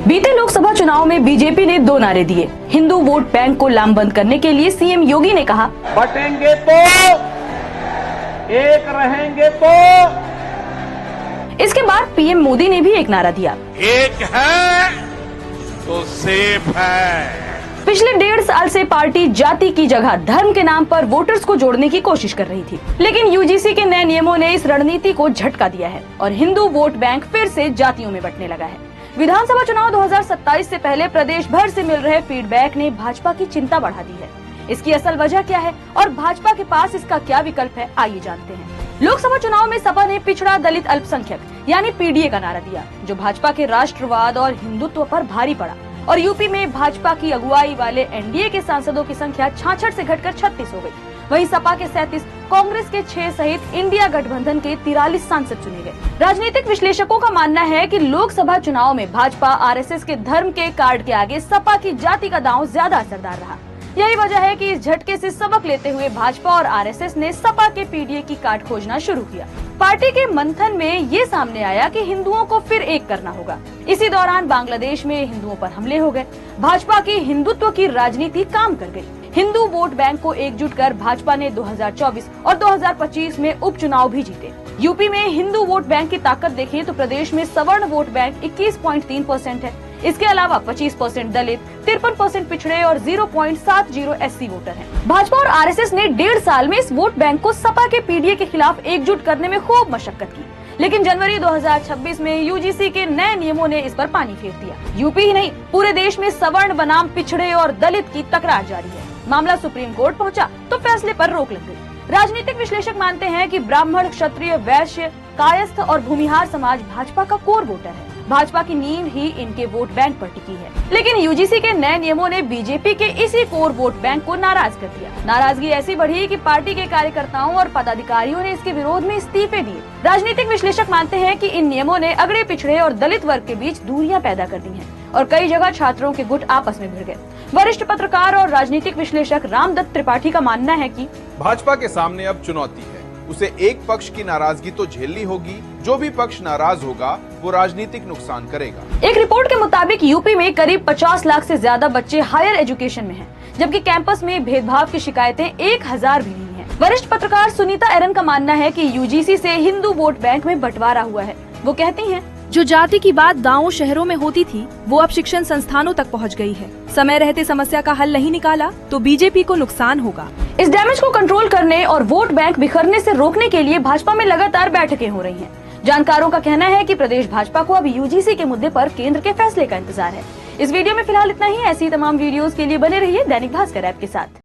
बीते लोकसभा चुनाव में बीजेपी ने 2 नारे दिए। हिंदू वोट बैंक को लामबंद करने के लिए सीएम योगी ने कहा, बटेंगे तो एक, रहेंगे तो। इसके बाद पीएम मोदी ने भी एक नारा दिया, एक है तो सेफ है। पिछले 1.5 साल से पार्टी जाति की जगह धर्म के नाम पर वोटर्स को जोड़ने की कोशिश कर रही थी, लेकिन यूजीसी के नए नियमों ने इस रणनीति को झटका दिया है और हिंदू वोट बैंक फिर से जातियों में बंटने लगा है। विधानसभा चुनाव 2027 से पहले प्रदेश भर से मिल रहे फीडबैक ने भाजपा की चिंता बढ़ा दी है। इसकी असल वजह क्या है और भाजपा के पास इसका क्या विकल्प है, आइए जानते हैं। लोकसभा चुनाव में सपा ने पिछड़ा दलित अल्पसंख्यक यानी पीडीए का नारा दिया, जो भाजपा के राष्ट्रवाद और हिंदुत्व पर भारी पड़ा। और यूपी में भाजपा की अगुवाई वाले एनडीए के सांसदों की संख्या 66 से घटकर 36 हो गई। वहीं सपा के 37, कांग्रेस के 6 सहित इंडिया गठबंधन के 43 सांसद चुने गए। राजनीतिक विश्लेषकों का मानना है कि लोकसभा चुनाव में भाजपा आरएसएस के धर्म के कार्ड के आगे सपा की जाति का दांव ज्यादा असरदार रहा। यही वजह है कि इस झटके से सबक लेते हुए भाजपा और आरएसएस ने सपा के पीडीए की काट खोजना शुरू किया। पार्टी के मंथन में ये सामने आया कि हिंदुओं को फिर एक करना होगा। इसी दौरान बांग्लादेश में हिंदुओं पर हमले हो गए। भाजपा की हिंदुत्व की राजनीति काम कर गई। हिंदू वोट बैंक को एकजुट कर भाजपा ने 2024 और 2025 में उपचुनाव भी जीते। यूपी में हिंदू वोट बैंक की ताकत देखें तो प्रदेश में सवर्ण वोट बैंक 21.3% है। इसके अलावा 25% दलित, 53% पिछड़े और 0.70 एससी वोटर हैं। भाजपा और आरएसएस ने 1.5 साल में इस वोट बैंक को सपा के पीडीए के खिलाफ एकजुट करने में खूब मशक्कत की, लेकिन जनवरी 2026 में यूजीसी के नए नियमों ने इस पर पानी फेर दिया। यूपी ही नहीं, पूरे देश में सवर्ण बनाम पिछड़े और दलित की तकरार जारी है। मामला सुप्रीम कोर्ट पहुंचा तो फैसले पर रोक लग गई। राजनीतिक विश्लेषक मानते हैं कि ब्राह्मण, क्षत्रिय, वैश्य, कायस्थ और भूमिहार समाज भाजपा का कोर वोटर है। भाजपा की नींव ही इनके वोट बैंक पर टिकी है, लेकिन यूजीसी के नए नियमों ने बीजेपी के इसी कोर वोट बैंक को नाराज कर दिया। नाराजगी ऐसी बढ़ी कि पार्टी के कार्यकर्ताओं और पदाधिकारियों ने इसके विरोध में इस्तीफे दिए। राजनीतिक विश्लेषक मानते हैं कि इन नियमों ने अगड़े पिछड़े और दलित वर्ग के बीच दूरियां पैदा कर दी हैं और कई जगह छात्रों के गुट आपस में भिड़ गए। वरिष्ठ पत्रकार और राजनीतिक विश्लेषक रामदत्त त्रिपाठी का मानना है कि भाजपा के सामने अब चुनौती है। उसे एक पक्ष की नाराजगी तो झेलनी होगी, जो भी पक्ष नाराज होगा वो राजनीतिक नुकसान करेगा। एक रिपोर्ट के मुताबिक यूपी में करीब 50 लाख से ज्यादा बच्चे हायर एजुकेशन में हैं, जबकि कैंपस में भेदभाव की शिकायतें 1000 भी नहीं है। वरिष्ठ पत्रकार सुनीता एरन का मानना है कि यूजीसी से हिंदू वोट बैंक में बंटवारा हुआ है। वो कहती हैं, जो जाति की बात गाँव शहरों में होती थी वो अब शिक्षण संस्थानों तक पहुंच गई है। समय रहते समस्या का हल नहीं निकाला तो बीजेपी को नुकसान होगा। इस डैमेज को कंट्रोल करने और वोट बैंक बिखरने से रोकने के लिए भाजपा में लगातार बैठकें हो रही हैं। जानकारों का कहना है कि प्रदेश भाजपा को अब यूजीसी के मुद्दे पर केंद्र के फैसले का इंतजार है। इस वीडियो में फिलहाल इतना ही। ऐसी तमाम वीडियोस के लिए बने रहिए दैनिक भास्कर ऐप के साथ।